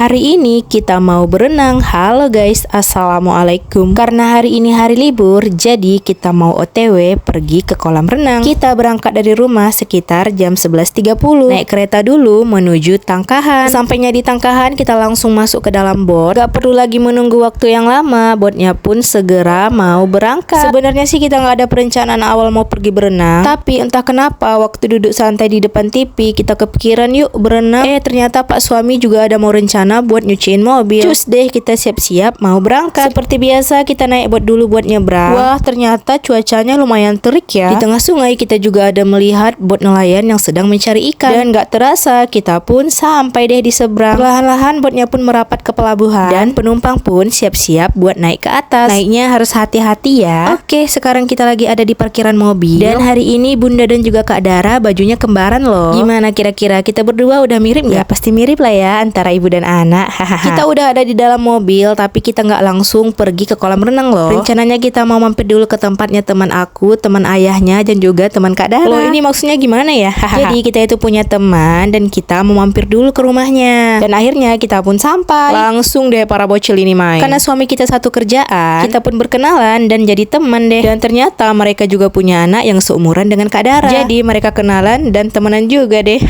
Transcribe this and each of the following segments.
Hari ini kita mau berenang. Halo guys, assalamualaikum. Karena hari ini hari libur, jadi kita mau OTW pergi ke kolam renang. Kita berangkat dari rumah sekitar jam 11.30. Naik kereta dulu menuju Tangkahan. Sampainya di Tangkahan, kita langsung masuk ke dalam bot. Gak perlu lagi menunggu waktu yang lama. Botnya pun segera mau berangkat. Sebenarnya sih kita gak ada perencanaan awal mau pergi berenang, tapi entah kenapa waktu duduk santai di depan TV, kita kepikiran yuk berenang. Ternyata Pak suami juga ada mau rencana buat nyuciin mobil. Cus deh, kita siap-siap mau berangkat. Seperti biasa kita naik bot dulu buat nyebrang. Wah, ternyata cuacanya lumayan terik ya. Di tengah sungai kita juga ada melihat bot nelayan yang sedang mencari ikan. Dan gak terasa kita pun sampai deh di seberang. Perlahan-lahan botnya pun merapat ke pelabuhan dan penumpang pun siap-siap buat naik ke atas. Naiknya harus hati-hati ya. Oke, sekarang kita lagi ada di parkiran mobil. Dan hari ini Bunda dan juga Kak Dara bajunya kembaran loh. Gimana kira-kira kita berdua udah mirip nggak? Ya pasti mirip lah ya antara ibu dan anak. Kita udah ada di dalam mobil, tapi kita nggak langsung pergi ke kolam renang loh. Rencananya kita mau mampir dulu ke tempatnya teman aku, teman ayahnya, dan juga teman Kak Dara. Loh, ini maksudnya gimana ya? Jadi kita itu punya teman dan kita mau mampir dulu ke rumahnya. Dan akhirnya kita pun sampai. Langsung deh para bocil ini main. Karena suami kita satu kerjaan, kita pun berkenalan dan jadi teman deh. Dan ternyata mereka juga punya anak yang seumuran dengan Kak Dara. Jadi mereka kenalan dan temenan juga deh.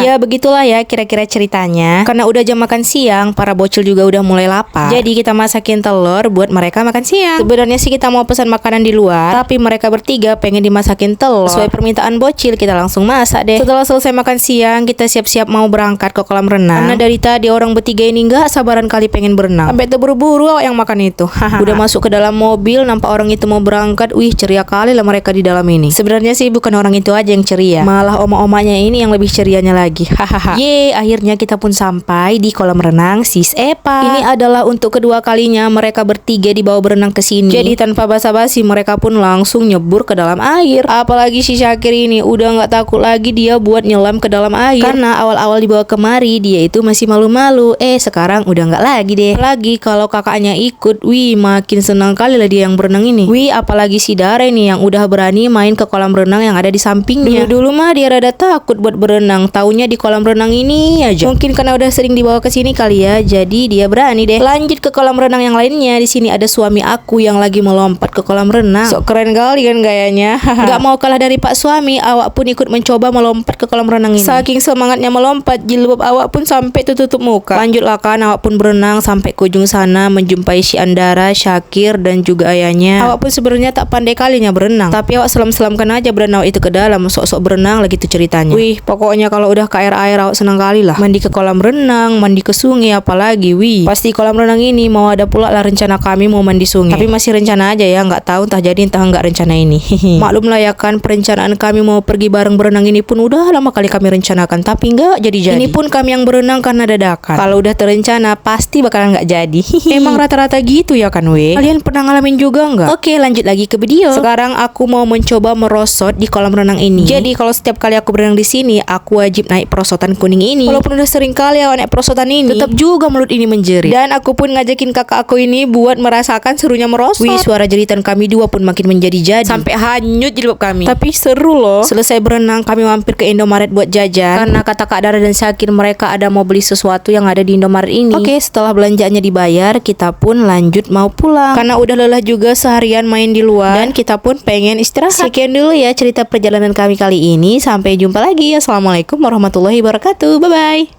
Ya begitulah ya kira-kira ceritanya. Karena udah jam makan siang, para bocil juga udah mulai lapar. Jadi kita masakin telur buat mereka makan siang. Sebenarnya sih kita mau pesan makanan di luar, tapi mereka bertiga pengen dimasakin telur. Sesuai permintaan bocil, kita langsung masak deh. Setelah selesai makan siang, kita siap-siap mau berangkat ke kolam renang. Karena dari tadi orang bertiga ini nggak sabaran kali pengen berenang. Sampai terburu-buru yang makan itu. Udah masuk ke dalam mobil, nampak orang itu mau berangkat. Wih, ceria kali lah mereka di dalam ini. Sebenarnya sih bukan orang itu aja yang ceria, malah oma-omanya ini yang lebih cerianya lagi. Ye, akhirnya kita pun sampai di kolam renang Sis Epa. Ini adalah untuk kedua kalinya mereka bertiga dibawa berenang ke sini. Jadi tanpa basa-basi mereka pun langsung nyebur ke dalam air. Apalagi si Syakir ini udah nggak takut lagi dia buat nyelam ke dalam air. Karena awal-awal dibawa kemari dia itu masih malu-malu. Sekarang udah nggak lagi deh. Lagi kalau kakaknya ikut, wih makin senang kali lah dia yang berenang ini. Wih apalagi si Dara nih yang udah berani main ke kolam renang yang ada di sampingnya. Dulu mah dia rada takut buat berenang. Taunya di kolam renang ini aja. Mungkin karena udah sering dibawa ke sini kali ya. Jadi dia berani deh. Lanjut ke kolam renang yang lainnya. Di sini ada suami aku yang lagi melompat ke kolam renang. Sok keren kali kan gayanya. Gak mau kalah dari Pak suami, awak pun ikut mencoba melompat ke kolam renang ini. Saking semangatnya melompat, jilbab awak pun sampai tutup muka. Lanjutlah kan, awak pun berenang sampai ke ujung sana menjumpai si Andara, Syakir dan juga ayahnya. Awak pun sebenarnya tak pandai kalinya berenang, tapi awak selam-selamkan aja berenang itu ke dalam. Sok-sok berenang lagi tuh ceritanya. Wih, pokoknya kalau udah ke air-air awak senang kali lah. Mandi ke kolam renang, mandi ke sungai apalagi. Wih, pasti kolam renang ini mau ada pula lah rencana kami mau mandi sungai. Tapi masih rencana aja ya, nggak tahu entah jadi entah nggak rencana ini. Maklum lah ya kan, perencanaan kami mau pergi bareng berenang ini pun udah lama kali kami rencanakan, tapi nggak jadi-jadi. Ini pun kami yang berenang karena dadakan. Kalau udah terencana pasti bakalan nggak jadi. Emang rata-rata gitu ya kan weh. Kalian pernah ngalamin juga nggak? Oke, lanjut lagi ke video. Sekarang aku mau mencoba merosot di kolam renang ini. Jadi kalau setiap kali aku berenang di sini, aku wajib naik perosotan kuning ini. Walaupun udah sering kali ya naik perosotan ini, tetap juga mulut ini menjerit. Dan aku pun ngajakin kakak aku ini buat merasakan serunya merosot. Wih, suara jeritan kami dua pun makin menjadi-jadi sampai hanyut jilbab kami. Tapi seru loh. Selesai berenang kami mampir ke Indomaret buat jajan. Karena kata Kak Dara dan Syakir mereka ada mau beli sesuatu yang ada di Indomaret ini. Oke, setelah belanjanya dibayar, kita pun lanjut mau pulang. Karena udah lelah juga seharian main di luar dan kita pun pengen istirahat. Sekian dulu ya cerita perjalanan kami kali ini. Sampai jumpa lagi. Assalamualaikum warahmatullahi wabarakatuh. Bye bye.